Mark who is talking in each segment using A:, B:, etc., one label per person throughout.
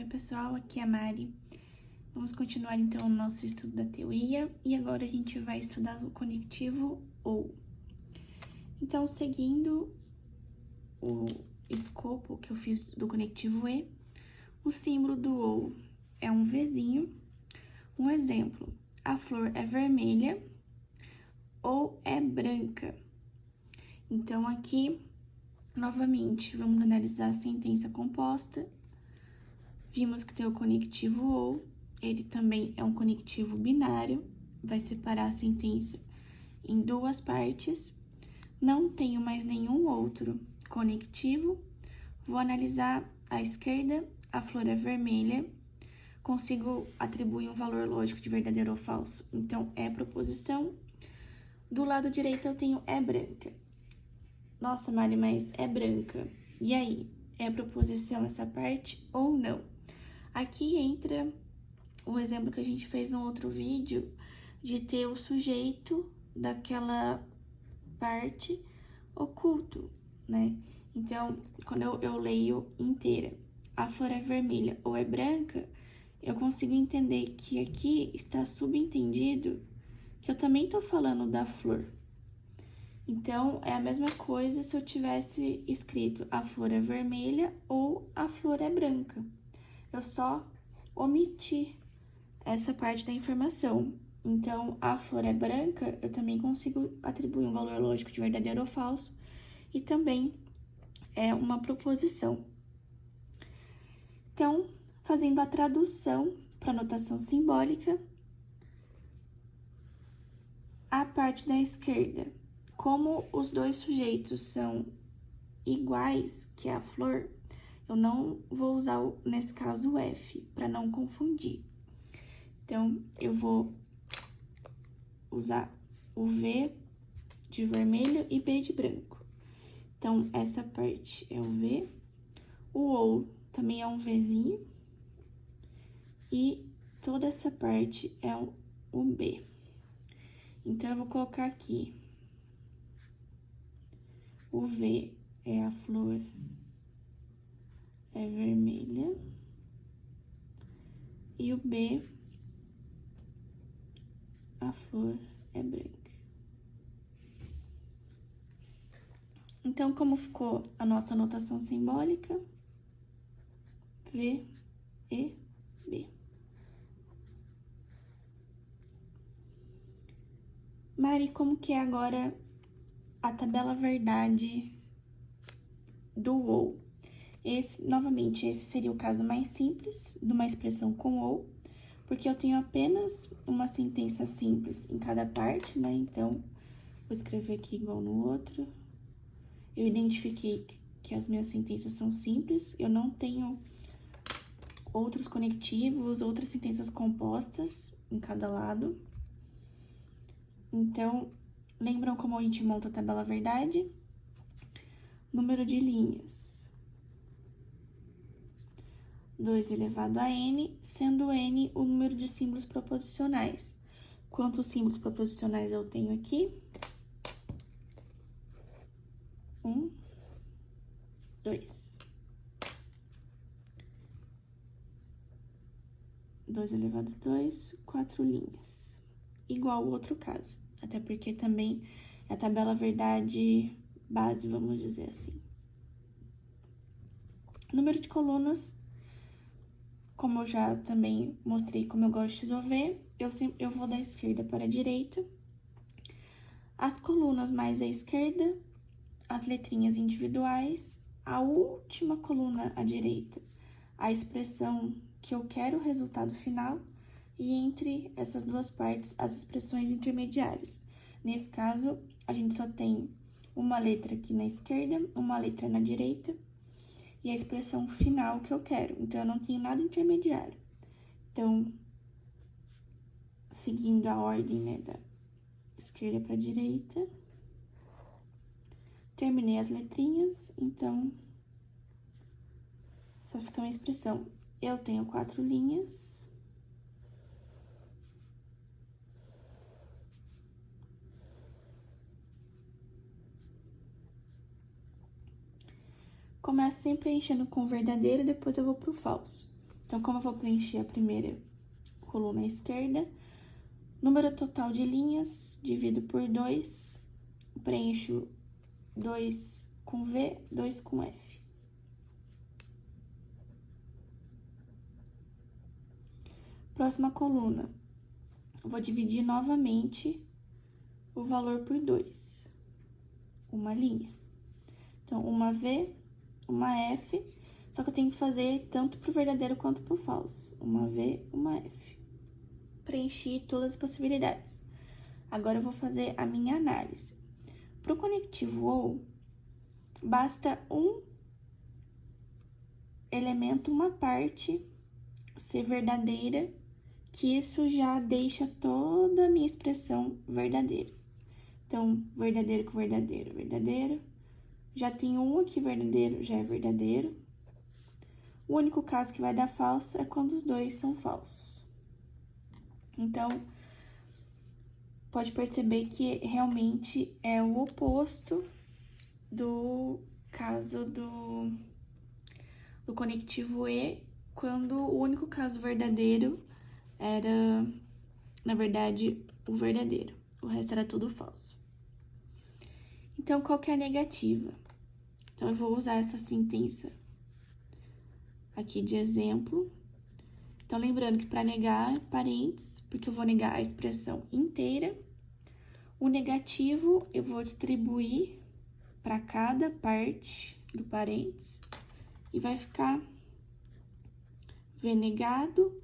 A: Oi pessoal, aqui é a Mari. Vamos continuar então o nosso estudo da teoria e agora a gente vai estudar o conectivo OU. Então, seguindo o escopo que eu fiz do conectivo E, o símbolo do OU é um Vzinho. Um exemplo, a flor é vermelha ou é branca. Então, aqui, novamente, vamos analisar a sentença composta. Vimos que tem o conectivo OU, ele também é um conectivo binário, vai separar a sentença em duas partes. Não tenho mais nenhum outro conectivo. Vou analisar à esquerda, a flor é vermelha, consigo atribuir um valor lógico de verdadeiro ou falso, então é proposição. Do lado direito eu tenho é branca. Nossa, Mari, mas é branca. E aí, é proposição essa parte ou não? Aqui entra o exemplo que a gente fez no outro vídeo, de ter o sujeito daquela parte oculto, né? Então, quando eu leio inteira, a flor é vermelha ou é branca, eu consigo entender que aqui está subentendido que eu também tô falando da flor. Então, é a mesma coisa se eu tivesse escrito a flor é vermelha ou a flor é branca. Eu só omiti essa parte da informação. Então, a flor é branca, eu também consigo atribuir um valor lógico de verdadeiro ou falso, e também é uma proposição. Então, fazendo a tradução para notação simbólica, a parte da esquerda, como os dois sujeitos são iguais, que é a flor, eu não vou usar, nesse caso, o F, para não confundir. Então, eu vou usar o V de vermelho e B de branco. Então, essa parte é o V. O OU também é um Vzinho. E toda essa parte é o B. Então, eu vou colocar aqui. O V é a flor, é vermelha. E o B, a flor é branca. Então, como ficou a nossa notação simbólica? V, E, B. Mari, como que é agora a tabela verdade do OU? Novamente, esse seria o caso mais simples de uma expressão com OU, porque eu tenho apenas uma sentença simples em cada parte, né? Então, vou escrever aqui igual no outro. Eu identifiquei que as minhas sentenças são simples, eu não tenho outros conectivos, outras sentenças compostas em cada lado. Então, lembram como a gente monta a tabela verdade? Número de linhas. 2 elevado a n, sendo n o número de símbolos proposicionais. Quantos símbolos proposicionais eu tenho aqui? 1, 2. 2 elevado a 2, 4 linhas. Igual o outro caso, até porque também é a tabela verdade base, vamos dizer assim. Número de colunas, como eu já também mostrei como eu gosto de resolver, eu vou da esquerda para a direita. As colunas mais à esquerda, as letrinhas individuais, a última coluna à direita, a expressão que eu quero o resultado final, e entre essas duas partes, as expressões intermediárias. Nesse caso, a gente só tem uma letra aqui na esquerda, uma letra na direita, e a expressão final que eu quero. Então, eu não tenho nada intermediário. Então, seguindo a ordem, né, da esquerda para a direita, terminei as letrinhas, então, só fica uma expressão. Eu tenho 4 linhas. Começo sempre preenchendo com verdadeiro, depois eu vou pro falso. Então, como eu vou preencher a primeira coluna à esquerda, número total de linhas, divido por 2, preencho 2 com V, 2 com F. Próxima coluna, vou dividir novamente o valor por 2, uma linha. Então, uma V, uma F, só que eu tenho que fazer tanto pro verdadeiro quanto pro falso. Uma V, uma F. Preenchi todas as possibilidades. Agora, eu vou fazer a minha análise. Pro conectivo OU, basta um elemento, uma parte, ser verdadeira, que isso já deixa toda a minha expressão verdadeira. Então, verdadeiro com verdadeiro, verdadeiro. Já tem um aqui verdadeiro, já é verdadeiro. O único caso que vai dar falso é quando os dois são falsos. Então, pode perceber que realmente é o oposto do caso do conectivo E, quando o único caso verdadeiro era, na verdade, o verdadeiro. O resto era tudo falso. Então, qual que é a negativa? Então, eu vou usar essa sentença aqui de exemplo. Então, lembrando que para negar, parênteses, porque eu vou negar a expressão inteira. O negativo eu vou distribuir para cada parte do parênteses e vai ficar V negado.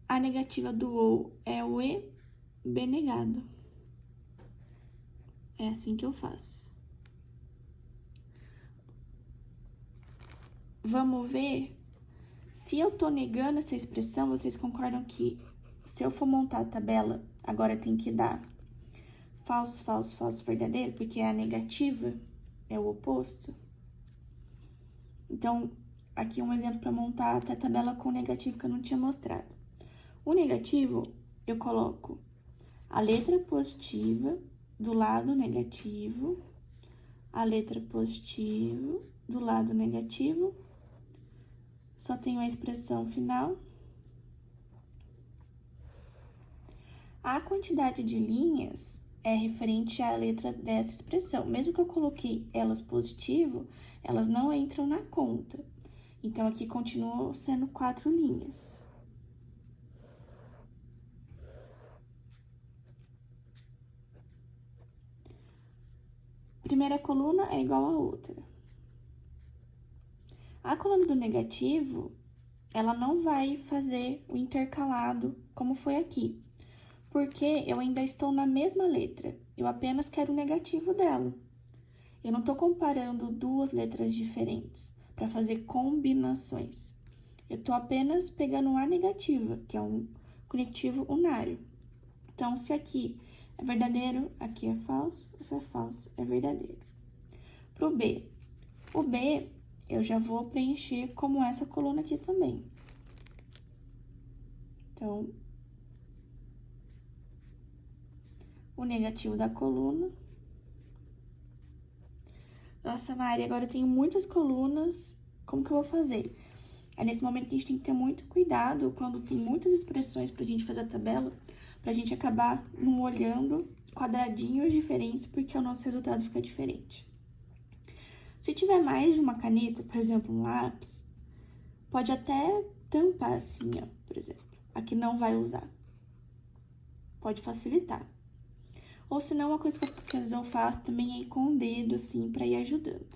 A: A negativa do OU é o E, B negado. É assim que eu faço. Vamos ver se eu tô negando essa expressão. Vocês concordam que se eu for montar a tabela, agora tem que dar falso, falso, falso, verdadeiro, porque a negativa é o oposto? Então, aqui um exemplo para montar a tabela com negativo que eu não tinha mostrado. O negativo, eu coloco a letra positiva do lado negativo, a letra positiva do lado negativo, só tenho a expressão final. A quantidade de linhas é referente à letra dessa expressão. Mesmo que eu coloquei elas positivo, elas não entram na conta. Então, aqui continua sendo 4 linhas. Primeira coluna é igual a outra. A coluna do negativo, ela não vai fazer o intercalado como foi aqui, porque eu ainda estou na mesma letra, eu apenas quero o negativo dela. Eu não estou comparando duas letras diferentes para fazer combinações. Eu estou apenas pegando a negativa, que é um conectivo unário. Então, se aqui é verdadeiro, aqui é falso, esse é falso, é verdadeiro. Para o B, eu já vou preencher como essa coluna aqui também. Então, o negativo da coluna. Nossa, Mari, agora eu tenho muitas colunas, como que eu vou fazer? É nesse momento que a gente tem que ter muito cuidado quando tem muitas expressões pra gente fazer a tabela, pra gente acabar não olhando quadradinhos diferentes, porque o nosso resultado fica diferente. Se tiver mais de uma caneta, por exemplo, um lápis, pode até tampar assim, ó, por exemplo. Aqui não vai usar. Pode facilitar. Ou se não, uma coisa que às vezes eu faço também é ir com o dedo, assim, pra ir ajudando.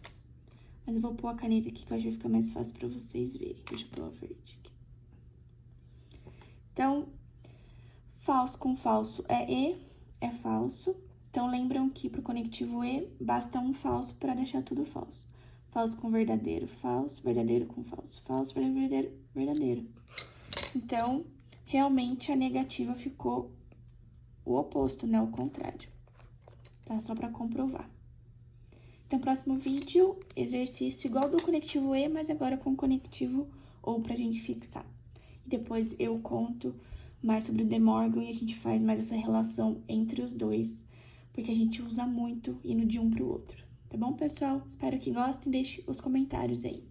A: Mas eu vou pôr a caneta aqui, que eu acho que vai ficar mais fácil pra vocês verem. Deixa eu pôr a verde aqui. Então, falso com falso é E, é falso. Então, lembram que pro conectivo E, basta um falso pra deixar tudo falso. Falso com verdadeiro, falso. Verdadeiro com falso, falso, verdadeiro, verdadeiro. Então, realmente, a negativa ficou o oposto, né? O contrário. Tá? Só pra comprovar. Então, próximo vídeo, exercício igual do conectivo E, mas agora com conectivo OU pra gente fixar. E depois eu conto mais sobre o De Morgan e a gente faz mais essa relação entre os dois, porque a gente usa muito indo de um pro outro. Tá bom, pessoal? Espero que gostem, deixe os comentários aí.